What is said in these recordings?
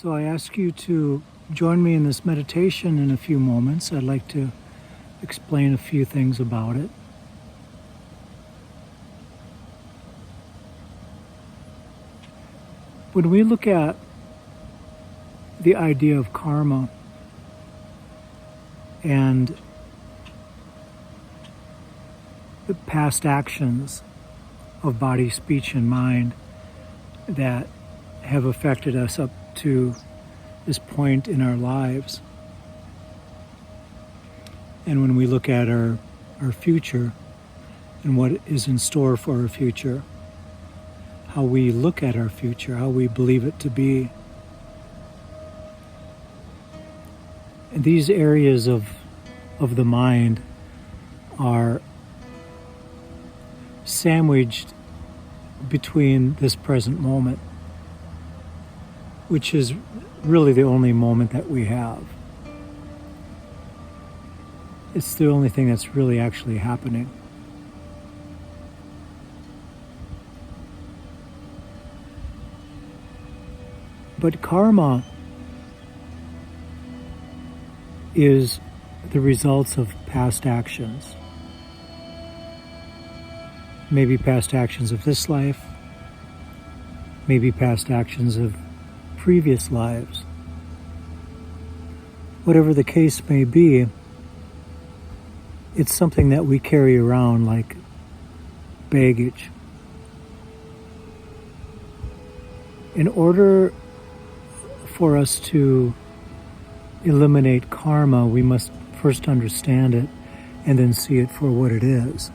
So I ask you to join me in this meditation in a few moments. I'd like to explain a few things about it. When we look at the idea of karma and the past actions of body, speech, and mind that have affected us up to this point in our lives, and when we look at our future and what is in store for our future, how we look at our future, how we believe it to be. And these areas of the mind are sandwiched between this present moment, which is really the only moment that we have. It's the only thing that's really actually happening. But karma is the results of past actions. Maybe past actions of this life, maybe past actions of previous lives. Whatever the case may be, it's something that we carry around like baggage. In order for us to eliminate karma, we must first understand it and then see it for what it is.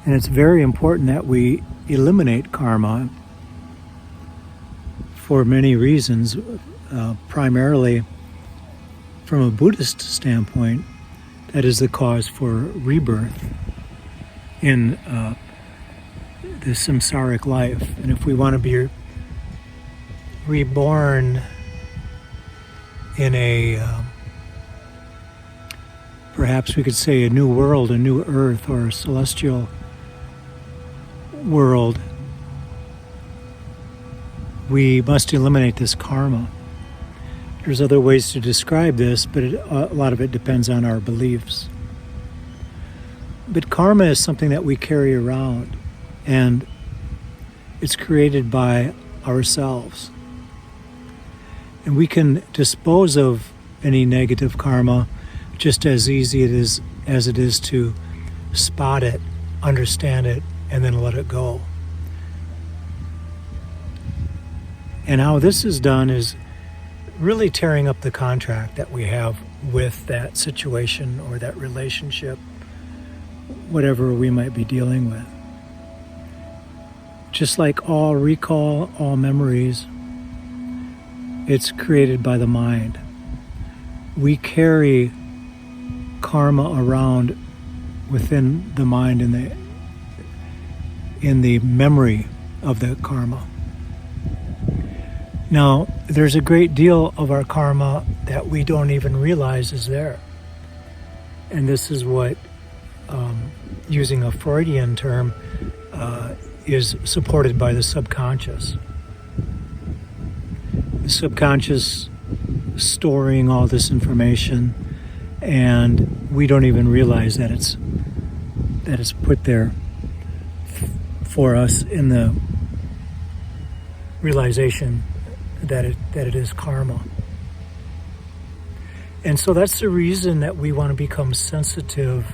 And it's very important that we eliminate karma for many reasons, primarily from a Buddhist standpoint. That is the cause for rebirth in the samsaric life. And if we want to be reborn in a, perhaps we could say a new world, a new earth, or a celestial world, we must eliminate this karma. There's other ways to describe this, but a lot of it depends on our beliefs. But karma is something that we carry around, and it's created by ourselves. And we can dispose of any negative karma just as easy as it is to spot it, understand it, and then let it go. And how this is done is really tearing up the contract that we have with that situation or that relationship, whatever we might be dealing with. Just like all recall, all memories, it's created by the mind. We carry karma around within the mind in the memory of the karma. Now, there's a great deal of our karma that we don't even realize is there. And this is what, using a Freudian term, is supported by the subconscious. The subconscious storing all this information, and we don't even realize that it's put there for us in the realization that it is karma. And so that's the reason that we want to become sensitive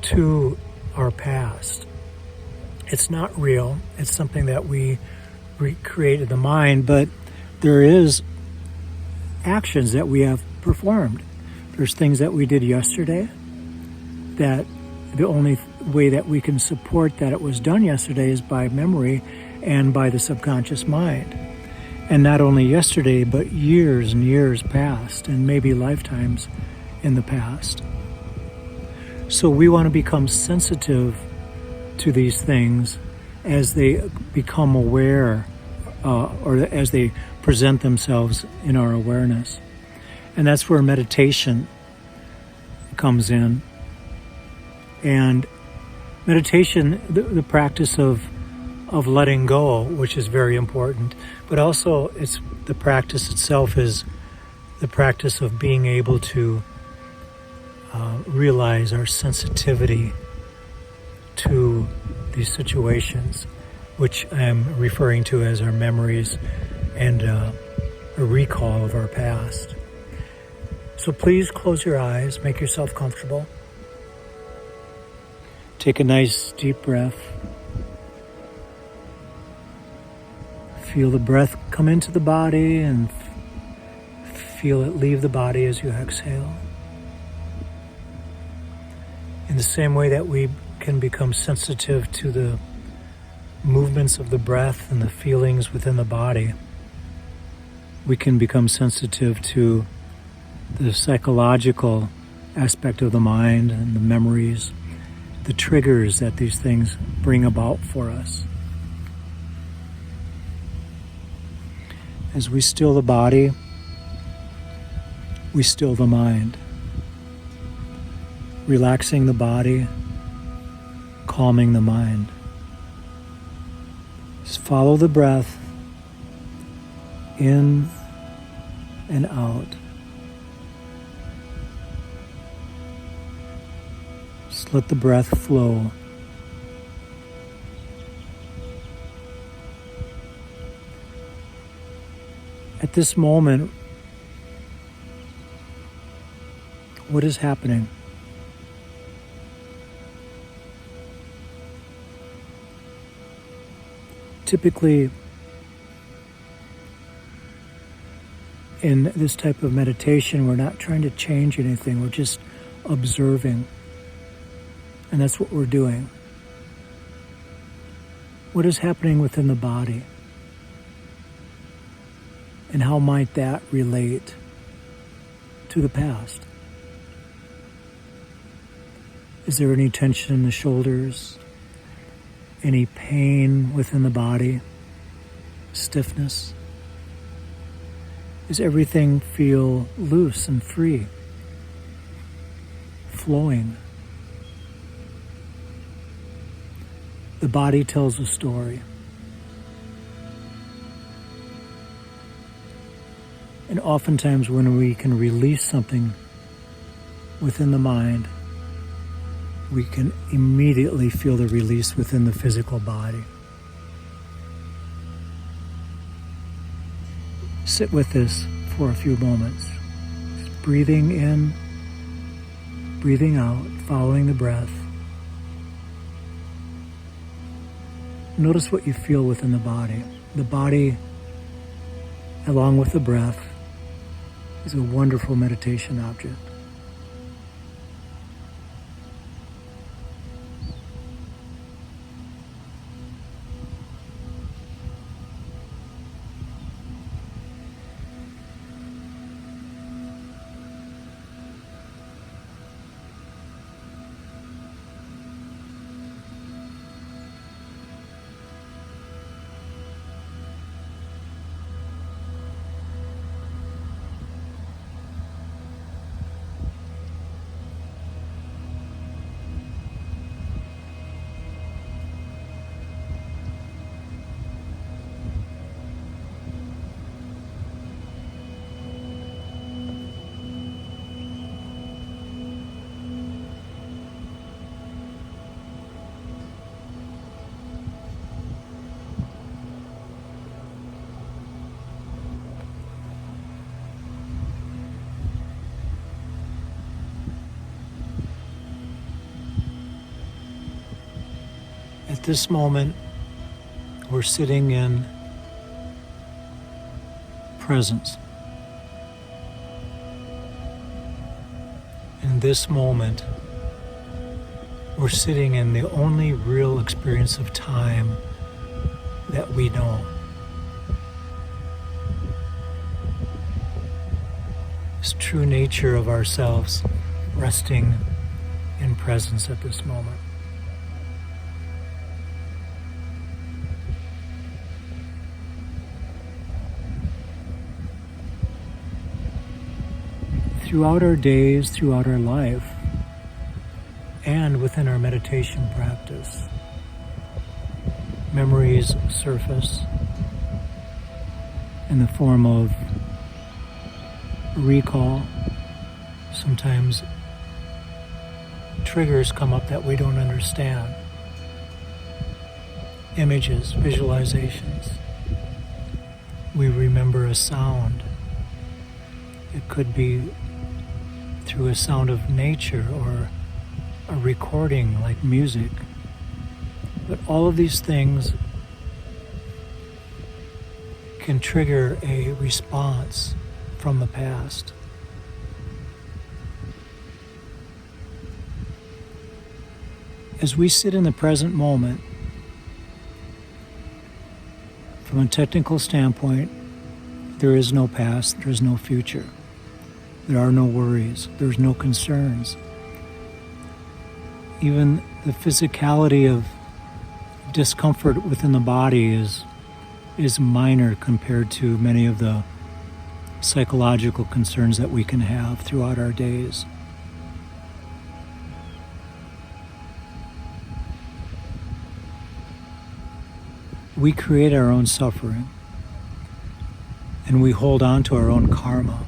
to our past. It's not real. It's something that we recreate in the mind, but there is actions that we have performed. There's things that we did yesterday that the only way that we can support that it was done yesterday is by memory and by the subconscious mind. And not only yesterday, but years and years past, and maybe lifetimes in the past. So we want to become sensitive to these things as they become aware, or as they present themselves in our awareness. And that's where meditation comes in. And meditation, the practice of of letting go, which is very important. But also, it's the practice itself is the practice of being able to realize our sensitivity to these situations, which I'm referring to as our memories and a recall of our past. So please close your eyes, make yourself comfortable. Take a nice deep breath. Feel the breath come into the body and feel it leave the body as you exhale. In the same way that we can become sensitive to the movements of the breath and the feelings within the body, we can become sensitive to the psychological aspect of the mind and the memories, the triggers that these things bring about for us. As we still the body, we still the mind. Relaxing the body, calming the mind. Just follow the breath in and out. Just let the breath flow. At this moment, what is happening? Typically, in this type of meditation, we're not trying to change anything, we're just observing. And that's what we're doing. What is happening within the body? And how might that relate to the past? Is there any tension in the shoulders? Any pain within the body? Stiffness? Does everything feel loose and free? Flowing? The body tells a story. And oftentimes when we can release something within the mind, we can immediately feel the release within the physical body. Sit with this for a few moments. Just breathing in, breathing out, following the breath. Notice what you feel within the body. The body, along with the breath, is a wonderful meditation object. At this moment, we're sitting in presence. In this moment, we're sitting in the only real experience of time that we know. This true nature of ourselves resting in presence at this moment. Throughout our days, throughout our life, and within our meditation practice, memories surface in the form of recall. Sometimes triggers come up that we don't understand. Images, visualizations. We remember a sound. It could be through a sound of nature or a recording like music. But all of these things can trigger a response from the past. As we sit in the present moment, from a technical standpoint, there is no past, there is no future. There are no worries, there's no concerns. Even the physicality of discomfort within the body is minor compared to many of the psychological concerns that we can have throughout our days. We create our own suffering, and we hold on to our own karma.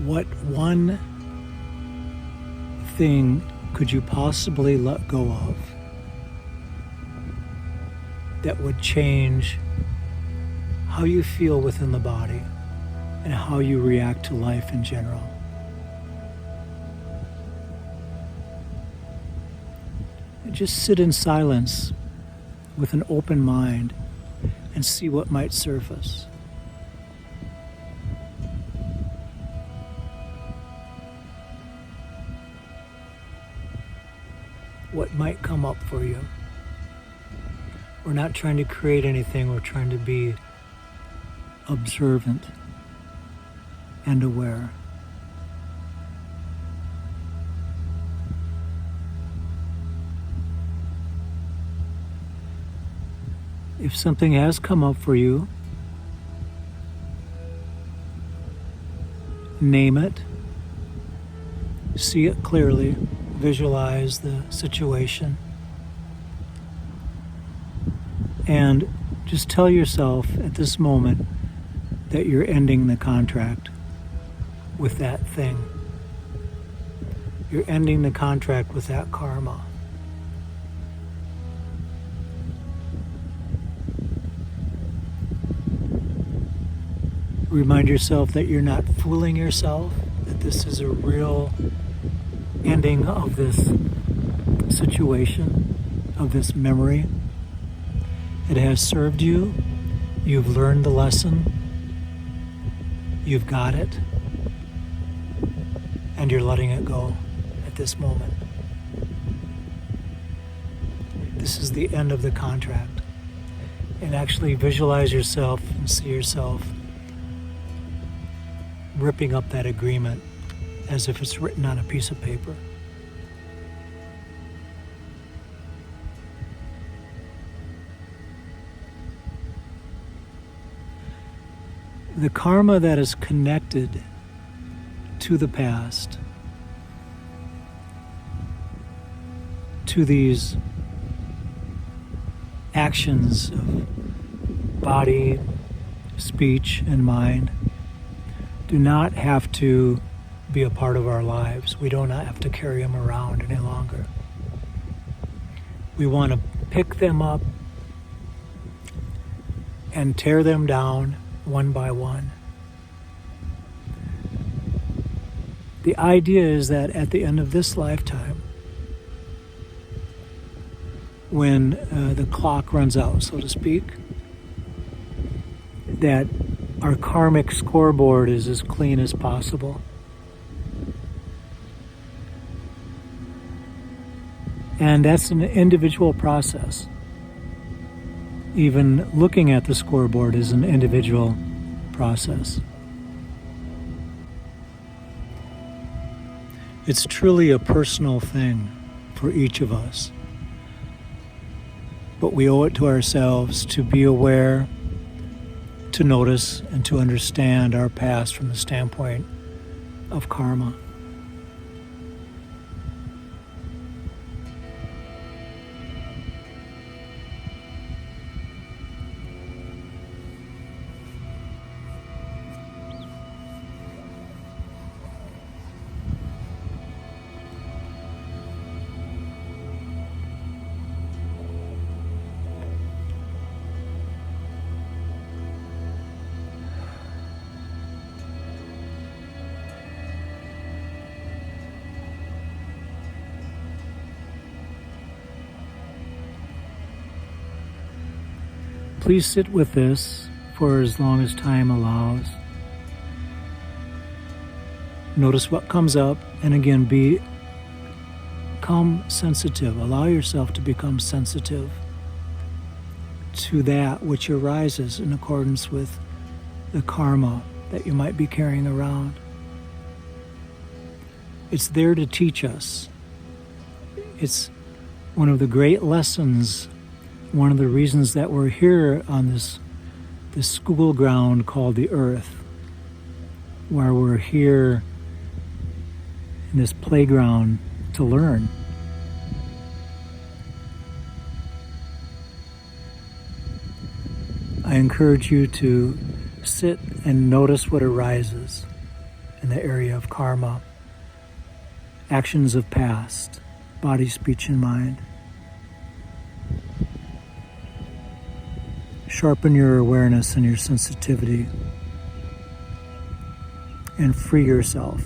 What one thing could you possibly let go of that would change how you feel within the body and how you react to life in general? And just sit in silence with an open mind and see what might surface. What might come up for you. We're not trying to create anything, we're trying to be observant and aware. If something has come up for you, name it, see it clearly. Visualize the situation and just tell yourself at this moment that you're ending the contract with that thing. You're ending the contract with that karma. Remind yourself that you're not fooling yourself, that this is a real ending of this situation, of this memory. It has served you. You've learned the lesson. You've got it. And you're letting it go at this moment. This is the end of the contract. And actually visualize yourself and see yourself ripping up that agreement as if it's written on a piece of paper. The karma that is connected to the past, to these actions of body, speech, and mind, do not have to be a part of our lives. We do not have to carry them around any longer. We want to pick them up and tear them down one by one. The idea is that at the end of this lifetime, when the clock runs out, so to speak, that our karmic scoreboard is as clean as possible. And that's an individual process. Even looking at the scoreboard is an individual process. It's truly a personal thing for each of us. But we owe it to ourselves to be aware, to notice, and to understand our past from the standpoint of karma. Please sit with this for as long as time allows. Notice what comes up, and again, become sensitive. Allow yourself to become sensitive to that which arises in accordance with the karma that you might be carrying around. It's there to teach us. It's one of the great lessons, one of the reasons that we're here on this school ground called the earth, where we're here in this playground to learn. I encourage you to sit and notice what arises in the area of karma, actions of past, body, speech, and mind. Sharpen your awareness and your sensitivity, and free yourself